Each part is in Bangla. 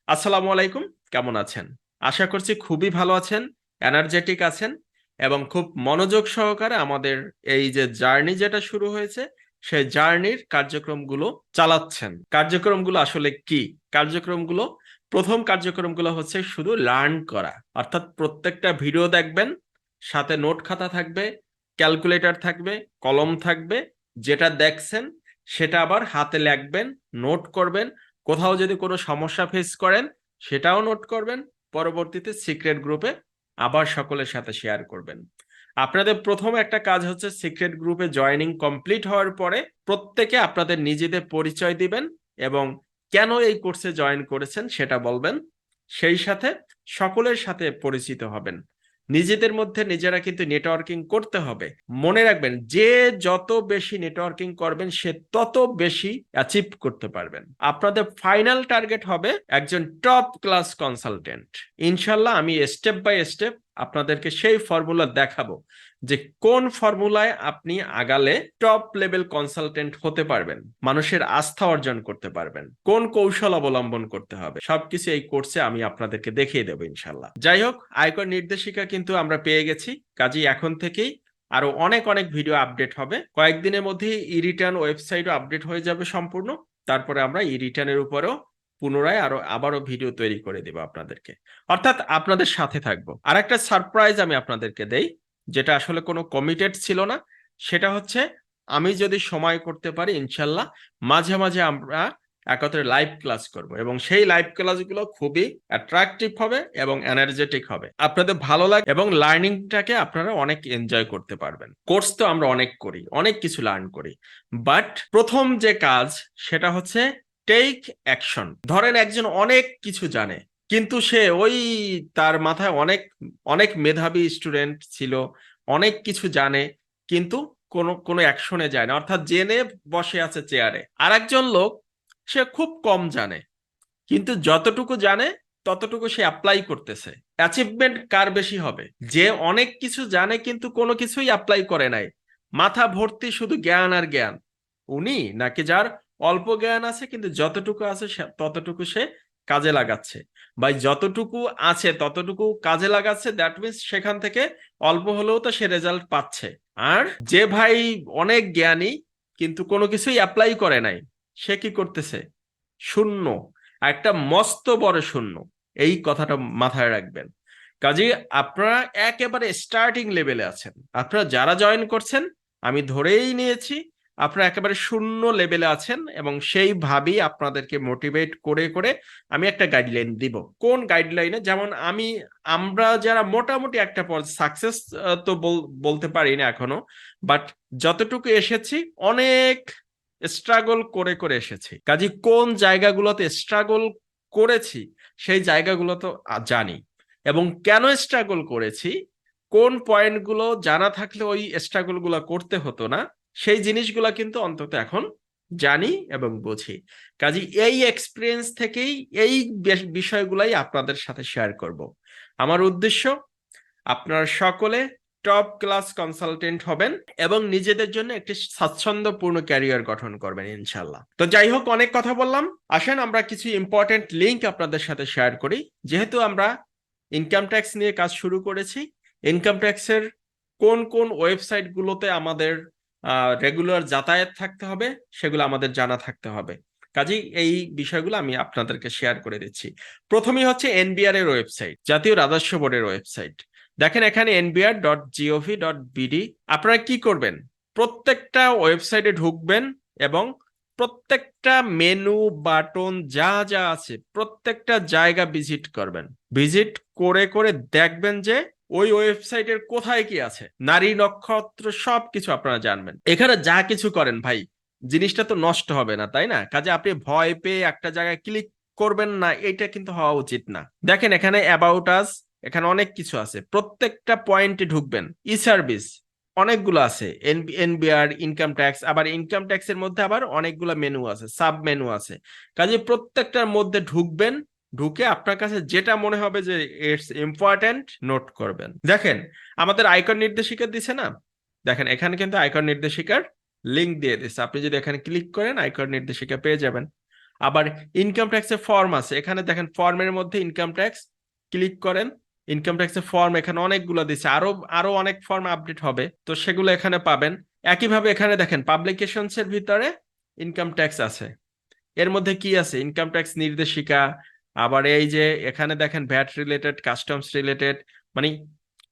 আসসালামু আলাইকুম, কেমন আছেন? আশা করছি খুবই ভালো আছেন, এনার্জেটিক আছেন এবং খুব মনোযোগ সহকারে আমাদের এই যে জার্নি যেটা শুরু হয়েছে সেই জার্নির কার্যক্রমগুলো চালাচ্ছেন। কার্যক্রমগুলো আসলে কি? কার্যক্রমগুলো প্রথম কার্যক্রমগুলো হচ্ছে শুধু লার্ন করা, অর্থাৎ প্রত্যেকটা ভিডিও দেখবেন, সাথে নোট খাতা থাকবে, ক্যালকুলেটর থাকবে, কলম থাকবে। যেটা দেখছেন সেটা আবার হাতে লিখবেন, নোট করবেন। কোথাও যদি কোনো সমস্যা ফেস করেন সেটাও নোট করবেন, পরবর্তীতে সিক্রেট গ্রুপে আবার সকলের সাথে শেয়ার করবেন। আপনাদের প্রথম একটা কাজ হচ্ছে সিক্রেট গ্রুপে জয়েনিং কমপ্লিট হওয়ার পরে প্রত্যেকে আপনাদের নিজেদের পরিচয় দিবেন এবং কেন এই কোর্সে জয়েন করেছেন সেটা বলবেন। সেই সাথে সকলের সাথে পরিচিত হবেন। নিজেদের মধ্যে নিজেরা কিন্তু নেটওয়ার্কিং করতে হবে। মনে রাখবেন, যে যত বেশি নেটওয়ার্কিং করবেন সে তত বেশি অ্যাচিভ করতে পারবেন। আপনাদের ফাইনাল টার্গেট হবে একজন টপ ক্লাস কনসালটেন্ট। ইনশাল্লাহ আমি স্টেপ বাই স্টেপ আপনাদেরকে সেই ফর্মুলা দেখাবো যে কোন ফর্মুলায় আপনি আগালে টপ লেভেল কনসালটেন্ট হতে পারবেন, মানুষের আস্থা অর্জন করতে পারবেন, কোন কৌশল অবলম্বন করতে হবে, সবকিছু এই কোর্সে আমি আপনাদেরকে দেখিয়ে দেবো ইনশাল্লাহ। যাই হোক, আয়কর নির্দেশিকা কিন্তু আমরা পেয়ে গেছি, কাজেই এখন থেকেই আরো অনেক অনেক ভিডিও আপডেট হবে। কয়েকদিনের মধ্যেই ই রিটার্ন ওয়েবসাইটও আপডেট হয়ে যাবে সম্পূর্ণ। তারপরে আমরা ই রিটার্নের উপরেও পুনরায় আবারও ভিডিও তৈরি করে দেব আপনাদেরকে, অর্থাৎ আপনাদের সাথে থাকবো। আর একটা সারপ্রাইজ আমি আপনাদেরকে দেই, যেটা আসলে কোনো কমিটেড ছিল না। সেটা হচ্ছে, আমি যদি সময় করতে পারি ইনশাল্লাহ মাঝে মাঝে আমরা একত্রে লাইভ ক্লাস করব এবং সেই লাইভ ক্লাসগুলো খুবই অ্যাট্রাকটিভ হবে এবং এনার্জেটিক হবে, আপনাদের ভালো লাগবে এবং লার্নিংটাকে আপনারা অনেক এনজয় করতে পারবেন। কোর্স তো আমরা অনেক করি, অনেক কিছু লার্ন করি, বাট প্রথম যে কাজ সেটা হচ্ছে টেক অ্যাকশন। ধরেন একজন অনেক কিছু জানে, কিন্তু সে তার মাথায় অনেক অনেক মেধাবী স্টুডেন্ট ছিল, অনেক কিছু জানে, কিন্তু কোনো কোনো অ্যাকশনে যায় না, অর্থাৎ জেনে বসে আছে চেয়ারে। আর একজন লোক, সে খুব কম জানে, কিন্তু যতটুকু জানে ততটুকু সে অ্যাপ্লাই করতেছে। অ্যাচিভমেন্ট কার বেশি হবে? যে অনেক কিছু জানে কিন্তু কোনো কিছুই অ্যাপ্লাই করে নাই, মাথা ভর্তি শুধু জ্ঞান আর জ্ঞান, উনি, নাকি যার অল্প জ্ঞান আছে কিন্তু যতটুকু আছে ততটুকু সে কাজে লাগাচ্ছে, বা যতটুকু আছে ততটুকু কাজে লাগাচ্ছে, দ্যাট মিনস সেখান থেকে অল্প হলেও তো সে রেজাল্ট পাচ্ছে। আর যে ভাই অনেক জ্ঞানী কিন্তু কোনো কিছুই অ্যাপ্লাই করে নাই, সে কি করতেছে? শূন্য, একটা মস্ত বড় শূন্য। এই কথাটা মাথায় রাখবেন। কাজেই আপনারা একেবারে স্টার্টিং লেভেলে আছেন। আপনারা যারা জয়েন করছেন, আমি ধরেই নিয়েছি আপনারা একেবারে শূন্য লেভেলে আছেন এবং সেইভাবেই আপনাদেরকে মোটিভেট করে করে আমি একটা গাইডলাইন দিব। কোন গাইডলাইনে? যেমন আমরা যারা মোটামুটি একটা সাকসেস তো বলতে পারি না এখনো, বাট যতটুকু এসেছি অনেক স্ট্রাগল করে করে এসেছি। কাজে কোন জায়গাগুলোতে স্ট্রাগল করেছি সেই জায়গাগুলো তো জানি, এবং কেন স্ট্রাগল করেছি, কোন পয়েন্টগুলো জানা থাকলে ওই স্ট্রাগল গুলো করতে হতো না, সেই জিনিসগুলো কিন্তু অন্তত এখন জানি এবং বুঝি। কাজে এই এক্সপিরিয়েন্স থেকেই এই বিষয়গুলাই আপনাদের সাথে শেয়ার করব। আমার উদ্দেশ্য, আপনারা সকলে টপ ক্লাস কনসালটেন্ট হবেন এবং নিজেদের জন্য একটি স্বাচ্ছন্দ্যপূর্ণ ক্যারিয়ার গঠন করবেন ইনশাল্লাহ। তো যাই হোক, অনেক কথা বললাম, আসেন আমরা কিছু ইম্পর্টেন্ট লিঙ্ক আপনাদের সাথে শেয়ার করি। যেহেতু আমরা ইনকাম ট্যাক্স নিয়ে কাজ শুরু করেছি, ইনকাম ট্যাক্সের কোন কোন ওয়েবসাইট গুলোতে আমাদের রেগুলার যাতায়াত থাকতে হবে সেগুলো আমাদের জানা থাকতে হবে। কাজেই এই বিষয়গুলো আমি আপনাদেরকে শেয়ার করে দিচ্ছি। প্রথমেই হচ্ছে এনবিআর এর ওয়েবসাইট, জাতীয় রাজস্ব বোর্ডের ওয়েবসাইট। দেখেন এখানে nbr.gov.bd। আপনারা কি করবেন? প্রত্যেকটা ওয়েবসাইটে ঢুকবেন এবং প্রত্যেকটা মেনু বাটন যা যা আছে প্রত্যেকটা জায়গা ভিজিট করবেন। ভিজিট করে করে দেখবেন যে ওই ওয়েবসাইটের কোথায় কি আছে, নারী নক্ষত্র সবকিছু আপনারা জানবেন। এখানে যা কিছু করেন ভাই, জিনিসটা তো নষ্ট হবে না, তাই না? কাজে আপনি ভয় পেয়ে একটা জায়গায় ক্লিক করবেন না, এটা কিন্তু হওয়া উচিত না। দেখেন এখানে অ্যাবাউট আস, এখানে অনেক কিছু আছে, প্রত্যেকটা পয়েন্টে ঢুকবেন। ই সার্ভিস অনেকগুলো আছে, এনবিআর, ইনকাম ট্যাক্স, আবার ইনকাম ট্যাক্স এর মধ্যে আবার অনেকগুলো মেনু আছে, সাব মেনু আছে। কাজে প্রত্যেকটার মধ্যে ঢুকবেন, ঢুকে আপনার কাছে যেটা মনে হবে যে ইটস ইম্পর্টেন্ট, নোট করবেন। দেখেন আমাদের আয়কর নির্দেশিকা দিছে না, দেখেন এখানে কিন্তু আয়কর নির্দেশিকার লিঙ্ক দিয়ে দিচ্ছে। আপনি যদি এখানে ক্লিক করেন আয়কর নির্দেশিকা পেয়ে যাবেন। আবার ইনকাম ট্যাক্সের ফর্ম আছে, এখানে দেখেন ফর্মের মধ্যে ইনকাম ট্যাক্স ক্লিক করেন, ইনকাম ট্যাক্সের ফর্ম এখানে অনেকগুলো দিচ্ছে, আরো আরো অনেক ফর্ম আপডেট হবে, তো সেগুলো এখানে পাবেন। একইভাবে এখানে দেখেন পাবলিকেশনস এর ভিতরে ইনকাম ট্যাক্স আছে, এর মধ্যে কি আছে, ইনকাম ট্যাক্স নির্দেশিকা, আবার এই যে এখানে দেখেন ভ্যাট রিলেটেড, কাস্টমস রিলেটেড, মানে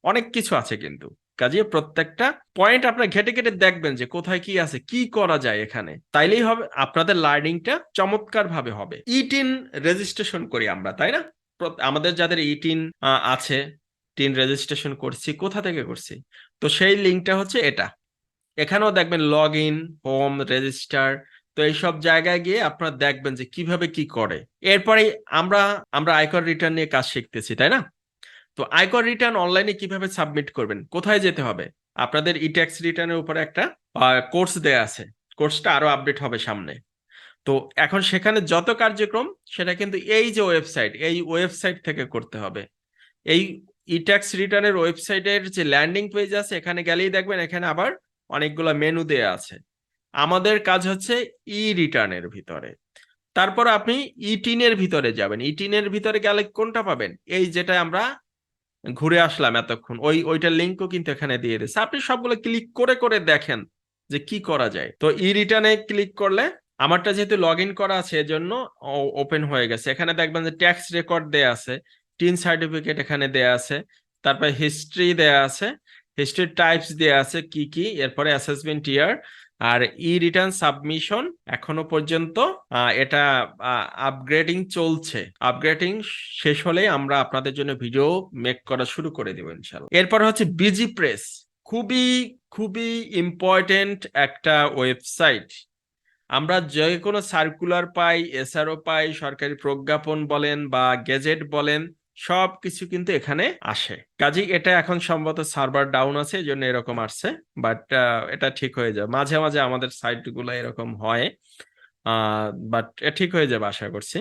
অনেক কিছু আছে কিন্তু। কাজে প্রত্যেকটা পয়েন্ট আপনার ঘেটে ঘেটে দেখবেন যে কোথায় কি আছে, কি করা যায় এখানে, তাইলেই হবে আপনাদের লার্নিংটা চমৎকার ভাবে হবে। ইটিন রেজিস্ট্রেশন করি আমরা, তাই না? আমাদের যাদের ইটিন আছে, টিন রেজিস্ট্রেশন করছি, কোথা থেকে করছি, তো সেই লিঙ্কটা হচ্ছে এটা। এখানেও দেখবেন লগ ইন, হোম, রেজিস্টার, তো এইসব জায়গায় গিয়ে আপনারা দেখবেন যে কিভাবে কি করে। এরপরে আমরা আমরা আয়কর রিটার্ন নিয়ে কাজ শিখতেছি, তাই না? তো আয়কর রিটার্ন অনলাইনে কিভাবে সাবমিট করবেন, কোথায় যেতে হবে, আপনাদের ই ট্যাক্স রিটার্নের উপরে একটা কোর্স দেয়া আছে, কোর্সটা আরো আপডেট হবে সামনে। তো এখন সেখানে যত কার্যক্রম সেটা কিন্তু এই যে ওয়েবসাইট, এই ওয়েবসাইট থেকে করতে হবে। এই ই ট্যাক্স রিটার্নের ওয়েবসাইটের যে ল্যান্ডিং পেজ আছে, এখানে গেলেই দেখবেন এখানে আবার অনেকগুলো মেনু দেয়া আছে। আমাদের কাজ হচ্ছে ই রিটার্নের ভিতরে, তারপর আপনি ইটিনের ভিতরে যাবেন, ইটিনের ভিতরে গেলে কোনটা পাবেন, এই যেটা আমরা ঘুরে আসলাম এতক্ষণ, ওইটার লিঙ্কও কিন্তু এখানে দিয়ে দিচ্ছে, আপনি সবগুলো ক্লিক করে করে দেখেন যে কি করা যায়। তো ই রিটার্নে ক্লিক করলে আমারটা যেহেতু লগ ইন করা আছে এজন্য ওপেন হয়ে গেছে। এখানে দেখবেন যে ট্যাক্স রেকর্ড দেয়া আছে, টিন সার্টিফিকেট এখানে দেয়া আছে, তারপরে হিস্ট্রি দেয়া আছে, হিস্ট্রি টাইপস দেয়া আছে কি কি, এরপরে অ্যাসেসমেন্ট ইয়ার, আর ই রিটার্ন সাবমিশন এখনো পর্যন্ত এটা আপগ্রেডিং চলছে, আপগ্রেডিং শেষ হলেই আমরা আপনাদের জন্য ভিডিও মেক করা শুরু করে দেব ইনশাআল্লাহ। এরপর হচ্ছে বিজি প্রেস, খুবই খুবই ইম্পর্টেন্ট একটা ওয়েবসাইট। আমরা যে কোনো সার্কুলার পাই, এসআরও পাই, সরকারি প্রজ্ঞাপন বলেন বা গেজেট বলেন, সব কিছু কিন্তু এখানে আসে। কাজেই এটা এখন সম্ভবত সার্ভার ডাউন আছে, এই জন্য এরকম আসছে, বাট এটা ঠিক হয়ে যাবে, মাঝে মাঝে আমাদের সাইটগুলো এরকম হয়, বাট ঠিক হয়ে যাবে আশা করছি।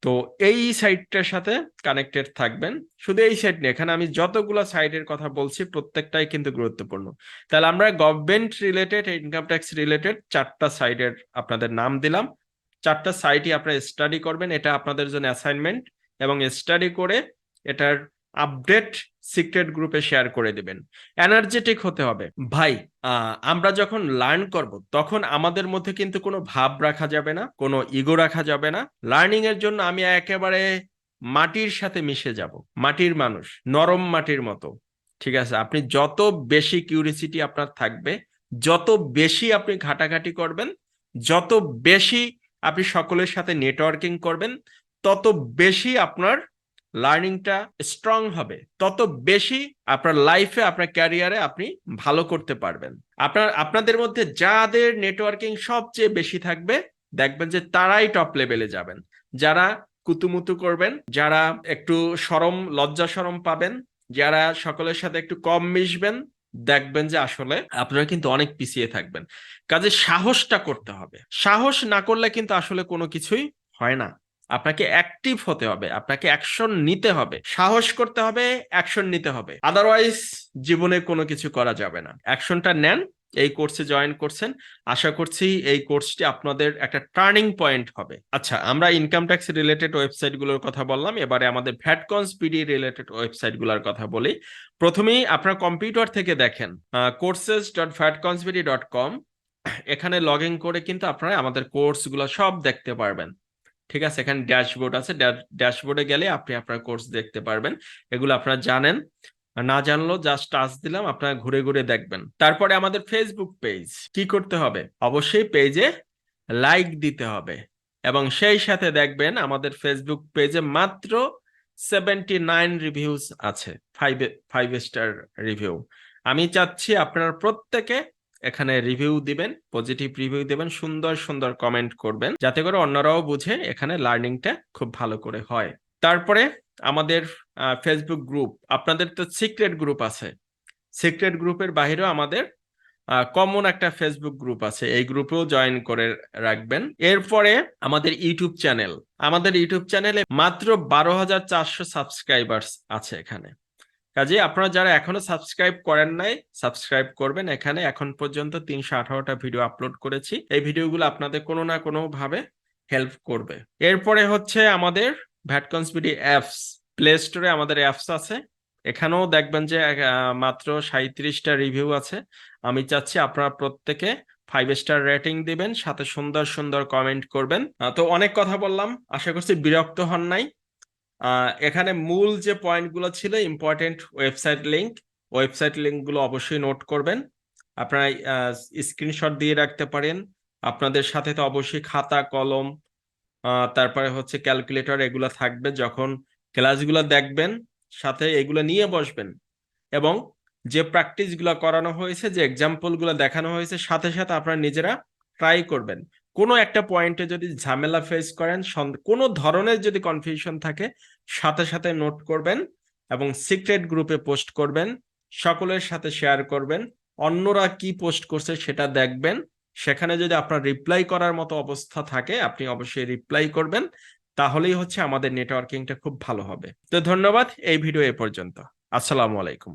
তো এই সাইটটার সাথে কানেক্টেড থাকবেন। শুধু এই সাইট নিয়ে, এখানে আমি যতগুলো সাইটের কথা বলছি প্রত্যেকটাই কিন্তু গুরুত্বপূর্ণ। তাহলে আমরা government related, income tax related 4টা সাইটের আপনাদের নাম দিলাম, 4টা সাইটই আপনারা স্টাডি করবেন, এটা আপনাদের জন্য অ্যাসাইনমেন্ট, এবং স্টাডি করে এটার আপডেট সিক্রেট গ্রুপে শেয়ার করে দিবেন। এনার্জেটিক হতে হবে ভাই। আমরা যখন লার্ন করব তখন আমাদের মধ্যে কিন্তু কোনো ভাব রাখা যাবে না, কোনো ইগো রাখা যাবে না। লার্নিং এর জন্য আমি একেবারে মাটির সাথে মিশে যাব, মাটির মানুষ, নরম মাটির মতো। ঠিক আছে, আপনি যত বেশি কিউরিসিটি আপনার থাকবে, যত বেশি আপনি ঘাটাঘাটি করবেন, যত বেশি আপনি সকলের সাথে নেটওয়ার্কিং করবেন, তত বেশি আপনার লার্নিংটা স্ট্রং হবে, তত বেশি আপনার লাইফে, আপনার ক্যারিয়ারে আপনি ভালো করতে পারবেন। আপনাদের মধ্যে যাদের নেটওয়ার্কিং সবচেয়ে বেশি থাকবে, দেখবেন যে তারাই টপ লেভেলে যাবেন। যারা কুতুমুতু করবেন, যারা একটু শরম, লজ্জা শরম পাবেন, যারা সকলের সাথে একটু কম মিশবেন, দেখবেন যে আসলে আপনারা কিন্তু অনেক পিছিয়ে থাকবেন। কাজে সাহসটা করতে হবে, সাহস না করলে কিন্তু আসলে কোনো কিছুই হয় না। আপনাকে অ্যাক্টিভ হতে হবে, আপনাকে অ্যাকশন নিতে হবে, সাহস করতে হবে, অ্যাকশন নিতে হবে, আদারওয়াইজ জীবনে কোনো কিছু করা যাবে না। অ্যাকশনটা নেন। এই কোর্সে জয়েন করছেন, আশা করছি এই কোর্সটি আপনাদের একটা টার্নিং পয়েন্ট হবে। আচ্ছা, আমরা ইনকাম ট্যাক্স রিলেটেড ওয়েবসাইটগুলোর কথা বললাম, এবারে আমাদের ভ্যাটকনস বিডি রিলেটেড ওয়েবসাইটগুলোর কথা বলি। প্রথমেই আপনার কম্পিউটার থেকে দেখেন courses.vatconsbd.com, এখানে লগ ইন করে কিন্তু আপনারা আমাদের কোর্সগুলো সব দেখতে পারবেন। ঠিক আছে, এখানে ড্যাশবোর্ড আছে, ড্যাশবোর্ডে গেলে আপনি আপনার কোর্স দেখতে পারবেন। এগুলো আপনারা জানেন, না জানলেও জাস্ট টাচ দিলাম, আপনারা ঘুরে ঘুরে দেখবেন। তারপরে আমাদের ফেসবুক পেজ, কি করতে হবে, অবশ্যই পেজে লাইক দিতে হবে, এবং সেই সাথে দেখবেন আমাদের ফেসবুক পেজে মাত্র 79 রিভিউজ আছে, 5 স্টার রিভিউ। আমি চাচ্ছি আপনারা প্রত্যেকে এখানে রিভিউ দিবেন, পজিটিভ রিভিউ দিবেন, সুন্দর সুন্দর কমেন্ট করবেন, যাতে করে অন্যরাও বুঝে এখানে লার্নিংটা খুব ভালো করে হয়। তারপরে আমাদের ফেসবুক গ্রুপ, আপনাদের তো সিক্রেট গ্রুপ আছে, সিক্রেট গ্রুপের বাইরেও আমাদের কমন একটা ফেসবুক গ্রুপ আছে, এই গ্রুপেও জয়েন করে রাখবেন। এরপরে আমাদের ইউটিউব চ্যানেল, আমাদের ইউটিউব চ্যানেলে মাত্র 12,400 সাবস্ক্রাইবার্স আছে এখানে। কাজে আপনারা যারা এখনো সাবস্ক্রাইব করেন নাই, সাবস্ক্রাইব করবেন। এখানে এখন পর্যন্ত 318টা ভিডিও আপলোড করেছি, এই ভিডিওগুলো আপনাদের কোনো না কোনো ভাবে হেল্প করবে। এরপরে হচ্ছে আমাদের ভ্যাটকনস বিডি অ্যাপস, প্লে স্টোরে আমাদের অ্যাপস আছে। এখানেও দেখবেন যে মাত্র 37টা রিভিউ আছে। আমি চাচ্ছি আপনারা প্রত্যেকে 5 স্টার রেটিং দিবেন, সাথে সুন্দর সুন্দর কমেন্ট করবেন। তো অনেক কথা বললাম, আশা করছি বিরক্ত হন নাই। এখানে মূল যে পয়েন্টগুলো ছিল, ইম্পর্টেন্ট ওয়েবসাইট লিঙ্কগুলো অবশ্যই নোট করবেন। আপনারা স্ক্রিনশট দিয়ে রাখতে পারেন। আপনাদের সাথে তো অবশ্যই খাতা কলম, তারপরে হচ্ছে ক্যালকুলেটর, এগুলো থাকবে। যখন ক্লাসগুলো দেখবেন সাথে এগুলো নিয়ে বসবেন, এবং যে প্র্যাকটিসগুলো করানো হয়েছে, যে এক্সাম্পলগুলো দেখানো হয়েছে, সাথে সাথে আপনারা নিজেরা ট্রাই করবেন। কোনো একটা পয়েন্টে যদি ঝামেলা ফেস করেন, কোনো ধরনের যদি কনফিউশন থাকে, সাথে সাথে নোট করবেন এবং সিক্রেট গ্রুপে পোস্ট করবেন, সকলের সাথে শেয়ার করবেন। অন্যরা কি পোস্ট করছে সেটা দেখবেন। সেখানে যদি আপনার রিপ্লাই করার মতো অবস্থা থাকে, আপনি অবশ্যই রিপ্লাই করবেন। তাহলেই হচ্ছে আমাদের নেটওয়ার্কিংটা খুব ভালো হবে। তো ধন্যবাদ, এই ভিডিও এ পর্যন্ত। আসসালামু আলাইকুম।